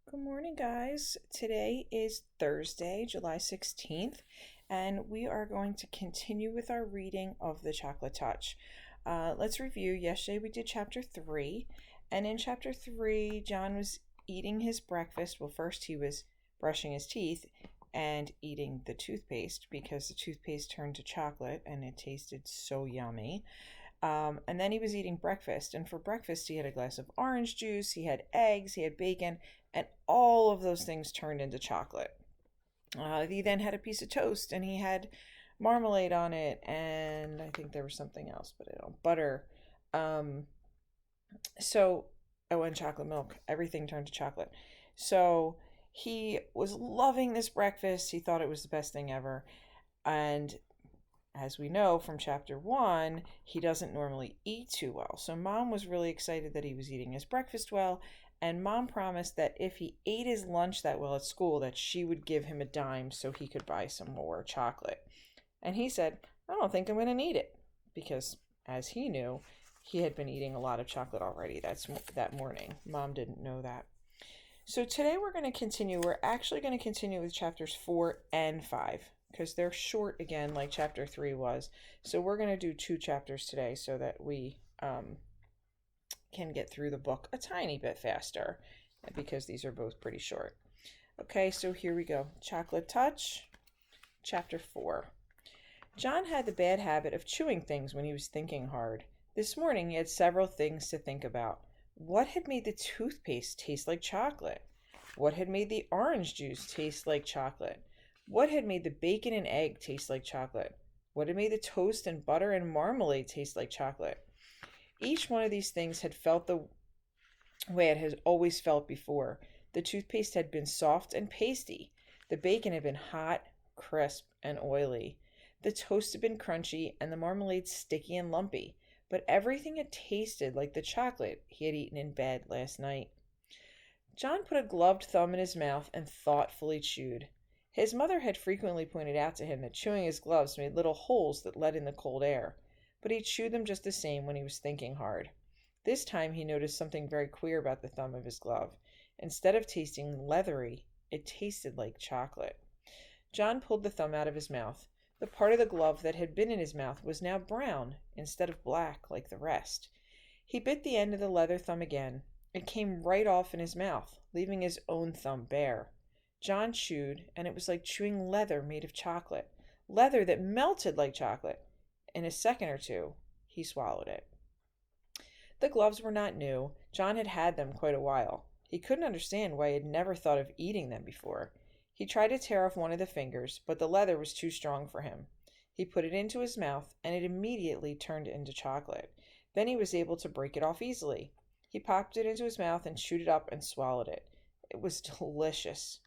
Good morning, guys. Today is Thursday, July 16th, and we are going to continue with our reading of The Chocolate Touch. Let's review. Yesterday we did chapter 3, and in chapter 3, John was eating his breakfast. Well, first he was brushing his teeth and eating the toothpaste because the toothpaste turned to chocolate and it tasted so yummy. And then he was eating breakfast. And for breakfast, he had a glass of orange juice, he had eggs, he had bacon, and all of those things turned into chocolate. He then had a piece of toast and he had marmalade on it, and I think there was something else, but I don't. Butter. Um, and chocolate milk. Everything turned to chocolate. So he was loving this breakfast. He thought it was the best thing ever. And as we know from chapter 1, he doesn't normally eat too well. So Mom was really excited that he was eating his breakfast well, and Mom promised that if he ate his lunch that well at school, that she would give him a dime so he could buy some more chocolate. And he said, I don't think I'm going to need it, because as he knew, he had been eating a lot of chocolate already that morning. Mom didn't know that. So today we're going to continue. We're actually going to continue with chapters 4 and 5 because they're short again, like chapter 3 was. So we're going to do 2 chapters today so that we can get through the book a tiny bit faster because these are both pretty short. Okay, so here we go. Chocolate Touch, chapter 4. John had the bad habit of chewing things when he was thinking hard. This morning he had several things to think about. What had made the toothpaste taste like chocolate? What had made the orange juice taste like chocolate? What had made the bacon and egg taste like chocolate? What had made the toast and butter and marmalade taste like chocolate? Each one of these things had felt the way it had always felt before. The toothpaste had been soft and pasty. The bacon had been hot, crisp, and oily. The toast had been crunchy and the marmalade sticky and lumpy. But everything had tasted like the chocolate he had eaten in bed last night. John put a gloved thumb in his mouth and thoughtfully chewed. His mother had frequently pointed out to him that chewing his gloves made little holes that let in the cold air, but he chewed them just the same when he was thinking hard. This time he noticed something very queer about the thumb of his glove. Instead of tasting leathery, it tasted like chocolate. John pulled the thumb out of his mouth. The part of the glove that had been in his mouth was now brown instead of black like the rest. He bit the end of the leather thumb again. It came right off in his mouth, leaving his own thumb bare. John chewed, and it was like chewing leather made of chocolate, leather that melted like chocolate. In a second or two, he swallowed it. The gloves were not new. John had had them quite a while. He couldn't understand why he had never thought of eating them before. He tried to tear off one of the fingers, but the leather was too strong for him. He put it into his mouth, and it immediately turned into chocolate. Then he was able to break it off easily. He popped it into his mouth and chewed it up and swallowed it. It was delicious.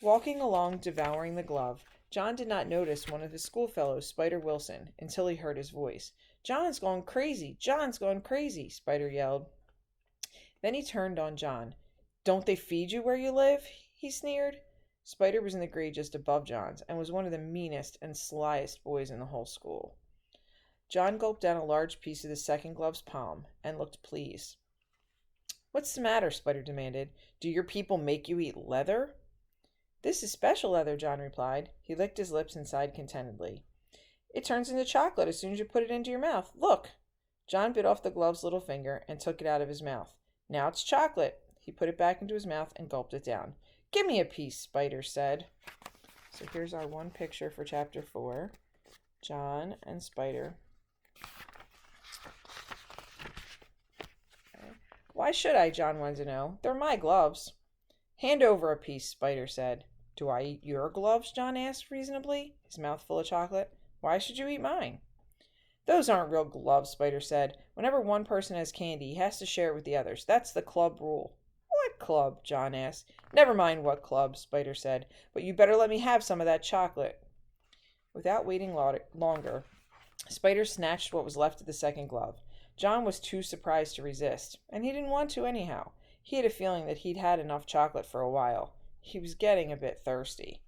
Walking along, devouring the glove, John did not notice one of his schoolfellows, Spider Wilson, until he heard his voice. John's gone crazy! John's gone crazy! Spider yelled. Then he turned on John. Don't they feed you where you live? He sneered. Spider was in the grade just above John's, and was one of the meanest and slyest boys in the whole school. John gulped down a large piece of the second glove's palm, and looked pleased. What's the matter? Spider demanded. Do your people make you eat leather? This is special leather, John replied. He licked his lips and sighed contentedly. It turns into chocolate as soon as you put it into your mouth. Look! John bit off the glove's little finger and took it out of his mouth. Now it's chocolate. He put it back into his mouth and gulped it down. Give me a piece, Spider said. So here's our one picture for chapter 4. John and Spider. Okay. Why should I? John wanted to know. They're my gloves. Hand over a piece, Spider said. Do I eat your gloves? John asked reasonably, his mouth full of chocolate. Why should you eat mine? Those aren't real gloves, Spider said. Whenever one person has candy, he has to share it with the others. That's the club rule. What club? John asked. Never mind what club, Spider said, but you better let me have some of that chocolate. Without waiting longer, Spider snatched what was left of the second glove. John was too surprised to resist, and he didn't want to anyhow. He had a feeling that he'd had enough chocolate for a while. He was getting a bit thirsty.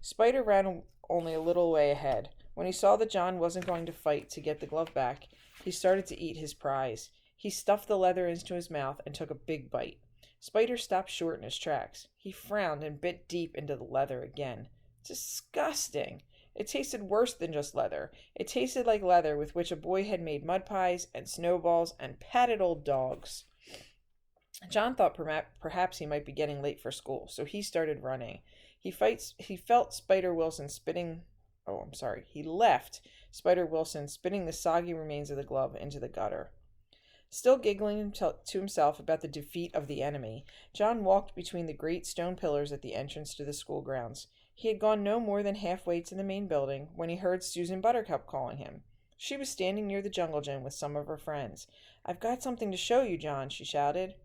Spider ran only a little way ahead. When he saw that John wasn't going to fight to get the glove back, he started to eat his prize. He stuffed the leather into his mouth and took a big bite. Spider stopped short in his tracks. He frowned and bit deep into the leather again. Disgusting! It tasted worse than just leather. It tasted like leather with which a boy had made mud pies and snowballs and patted old dogs. John thought perhaps he might be getting late for school, so he started running. He felt Spider Wilson spitting. Oh, I'm sorry. He left Spider Wilson spitting the soggy remains of the glove into the gutter. Still giggling to himself about the defeat of the enemy, John walked between the great stone pillars at the entrance to the school grounds. He had gone no more than halfway to the main building when he heard Susan Buttercup calling him. She was standing near the jungle gym with some of her friends. "I've got something to show you, John," she shouted.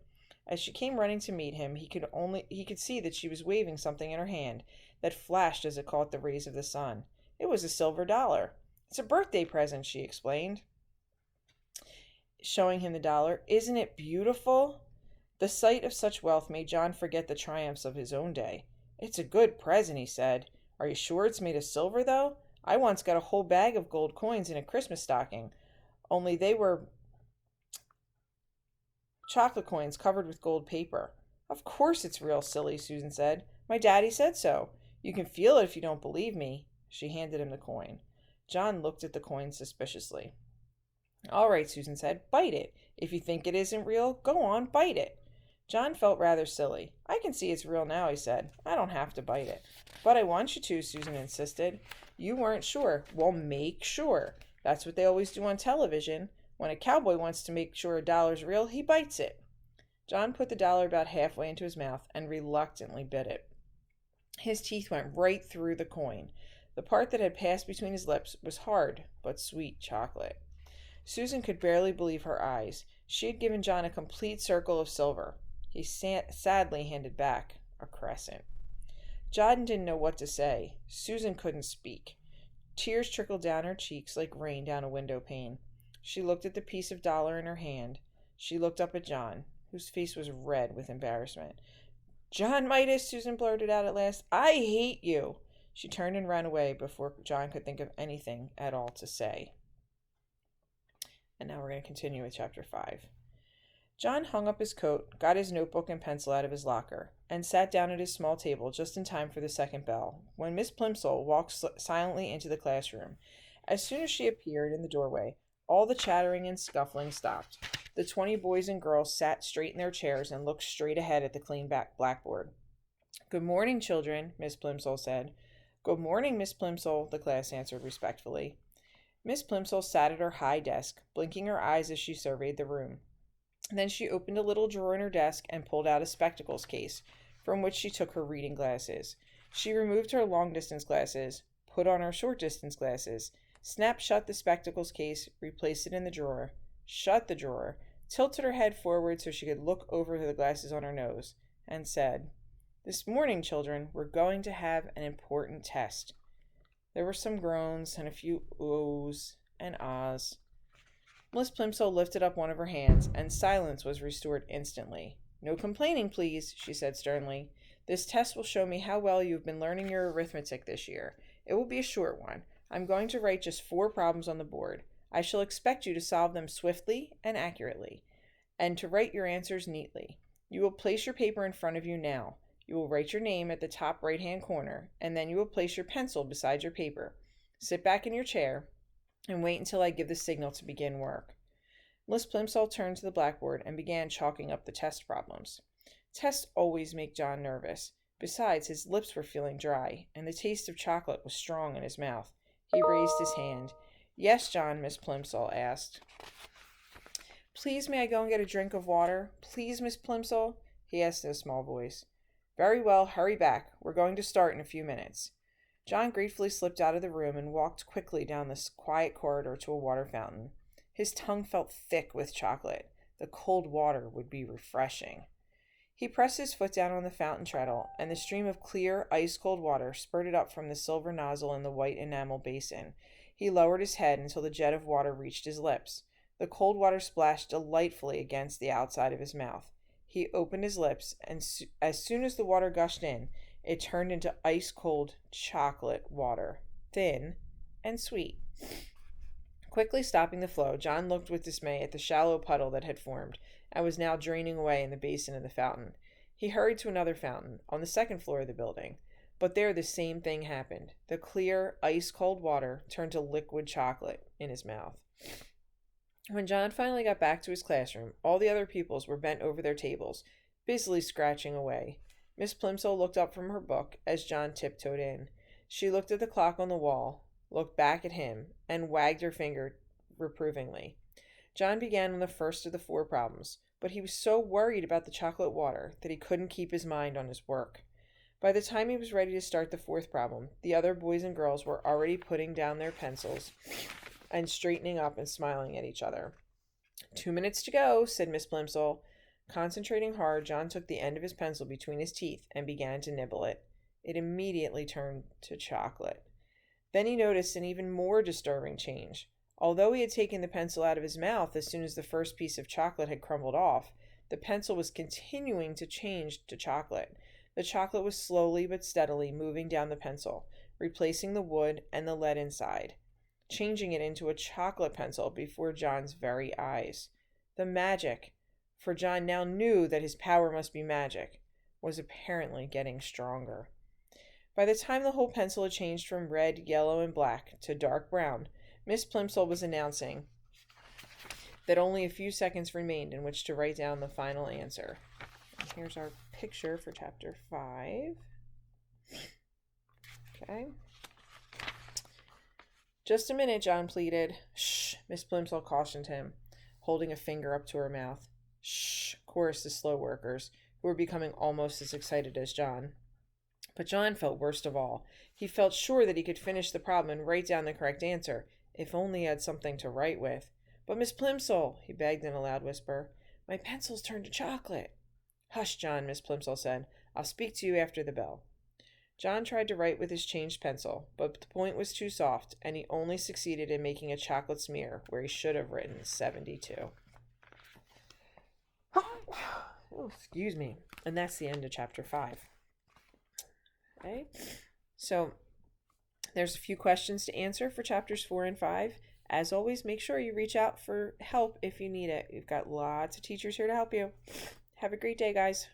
As she came running to meet him, he could see that she was waving something in her hand that flashed as it caught the rays of the sun. It was a silver dollar. "It's a birthday present," she explained, showing him the dollar. "Isn't it beautiful?" The sight of such wealth made John forget the triumphs of his own day. "It's a good present," he said. "Are you sure it's made of silver, though? I once got a whole bag of gold coins in a Christmas stocking, only they were chocolate coins covered with gold paper." "Of course it's real, silly," Susan said. "My daddy said so. You can feel it if you don't believe me." She handed him the coin. John looked at the coin suspiciously. "All right," Susan said. "Bite it. If you think it isn't real, go on, bite it." John felt rather silly. "I can see it's real now," he said. "I don't have to bite it." "But I want you to," Susan insisted. "You weren't sure." "Well, make sure. That's what they always do on television. When a cowboy wants to make sure a dollar's real, he bites it." John put the dollar about halfway into his mouth and reluctantly bit it. His teeth went right through the coin. The part that had passed between his lips was hard but sweet chocolate. Susan could barely believe her eyes. She had given John a complete circle of silver. He sadly handed back a crescent. John didn't know what to say. Susan couldn't speak. Tears trickled down her cheeks like rain down a window pane. She looked at the piece of dollar in her hand. She looked up at John, whose face was red with embarrassment. "John Midas," Susan blurted out at last, "I hate you." She turned and ran away before John could think of anything at all to say. And now we're going to continue with Chapter 5. John hung up his coat, got his notebook and pencil out of his locker, and sat down at his small table just in time for the second bell, when Miss Plimsoll walked silently into the classroom. As soon as she appeared in the doorway, all the chattering and scuffling stopped. The 20 boys and girls sat straight in their chairs and looked straight ahead at the clean blackboard. "Good morning, children," Miss Plimsoll said. "Good morning, Miss Plimsoll," the class answered respectfully. Miss Plimsoll sat at her high desk, blinking her eyes as she surveyed the room. Then she opened a little drawer in her desk and pulled out a spectacles case, from which she took her reading glasses. She removed her long-distance glasses, put on her short-distance glasses, snapped shut the spectacles case, replaced it in the drawer, shut the drawer, tilted her head forward so she could look over the glasses on her nose, and said, "This morning, children, we're going to have an important test." There were some groans and a few oohs and ahs. Miss Plimsoll lifted up one of her hands, and silence was restored instantly. "No complaining, please," she said sternly. "This test will show me how well you have been learning your arithmetic this year. It will be a short one. I'm going to write just 4 problems on the board. I shall expect you to solve them swiftly and accurately, and to write your answers neatly. You will place your paper in front of you now. You will write your name at the top right-hand corner, and then you will place your pencil beside your paper. Sit back in your chair and wait until I give the signal to begin work." Miss Plimsoll turned to the blackboard and began chalking up the test problems. Tests always make John nervous. Besides, his lips were feeling dry, and the taste of chocolate was strong in his mouth. He raised his hand. "Yes, John," Miss Plimsoll asked. "Please, may I go and get a drink of water? Please, Miss Plimsoll?" he asked in a small voice. "Very well, hurry back. We're going to start in a few minutes." John gratefully slipped out of the room and walked quickly down this quiet corridor to a water fountain. His tongue felt thick with chocolate. The cold water would be refreshing. He pressed his foot down on the fountain treadle, and the stream of clear, ice-cold water spurted up from the silver nozzle in the white enamel basin. He lowered his head until the jet of water reached his lips. The cold water splashed delightfully against the outside of his mouth. He opened his lips, and as soon as the water gushed in, it turned into ice-cold chocolate water, thin and sweet. Quickly stopping the flow, John looked with dismay at the shallow puddle that had formed, and was now draining away in the basin of the fountain. He hurried to another fountain on the second floor of the building, but there the same thing happened. The clear, ice-cold water turned to liquid chocolate in his mouth. When John finally got back to his classroom, all the other pupils were bent over their tables, busily scratching away. Miss Plimsoll looked up from her book as John tiptoed in. She looked at the clock on the wall, looked back at him, and wagged her finger reprovingly. John began on the first of the 4 problems, but he was so worried about the chocolate water that he couldn't keep his mind on his work. By the time he was ready to start the 4th problem, the other boys and girls were already putting down their pencils and straightening up and smiling at each other. 2 minutes to go, said Miss Plimsoll. Concentrating hard, John took the end of his pencil between his teeth and began to nibble it. It immediately turned to chocolate. Then he noticed an even more disturbing change. Although he had taken the pencil out of his mouth as soon as the first piece of chocolate had crumbled off, the pencil was continuing to change to chocolate. The chocolate was slowly but steadily moving down the pencil, replacing the wood and the lead inside, changing it into a chocolate pencil before John's very eyes. The magic, for John now knew that his power must be magic, was apparently getting stronger. By the time the whole pencil had changed from red, yellow, and black to dark brown, Miss Plimsoll was announcing that only a few seconds remained in which to write down the final answer. And here's our picture for chapter 5. Okay. Just a minute, John pleaded. Shh, Miss Plimsoll cautioned him, holding a finger up to her mouth. Shh, chorused the slow workers, who were becoming almost as excited as John. But John felt worst of all. He felt sure that he could finish the problem and write down the correct answer, if only he had something to write with. But Miss Plimsoll, he begged in a loud whisper, my pencil's turned to chocolate. Hush, John, Miss Plimsoll said. I'll speak to you after the bell. John tried to write with his changed pencil, but the point was too soft, and he only succeeded in making a chocolate smear where he should have written 72. Oh, excuse me. And that's the end of chapter 5. Okay, so there's a few questions to answer for chapters 4 and 5. As always, make sure you reach out for help if you need it. We've got lots of teachers here to help you. Have a great day, guys.